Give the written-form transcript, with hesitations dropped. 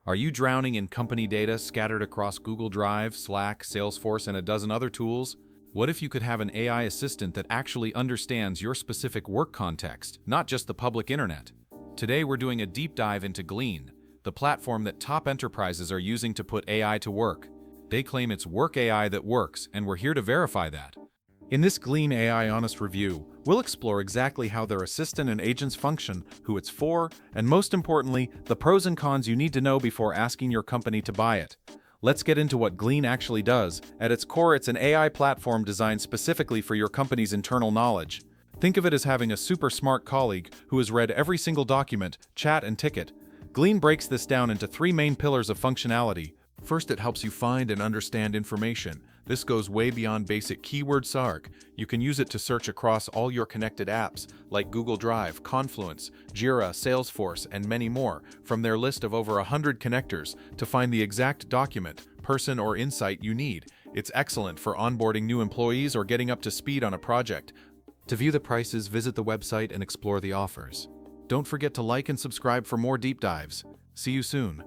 Are you drowning in company data scattered across Google Drive, Slack, Salesforce, and a dozen other tools? What if you could have an AI assistant that actually understands your specific work context, not just the public internet? Today we're doing a deep dive into Glean, the platform that top enterprises are using to put AI to work. They claim it's work AI that works, and we're here to verify that. In this Glean AI Honest Review, we'll explore exactly how their assistant and agents function, who it's for, and most importantly, the pros and cons you need to know before asking your company to buy it. Let's get into what Glean actually does. At its core, it's an AI platform designed specifically for your company's internal knowledge. Think of it as having a super smart colleague who has read every single document, chat, and ticket. Glean breaks this down into three main pillars of functionality. First, it helps you find and understand information. This goes way beyond basic keyword search. You can use it to search across all your connected apps, like Google Drive, Confluence, Jira, Salesforce, and many more, from their list of over 100 connectors, to find the exact document, person, or insight you need. It's excellent for onboarding new employees or getting up to speed on a project. To view the prices, visit the website and explore the offers. Don't forget to like and subscribe for more deep dives. See you soon.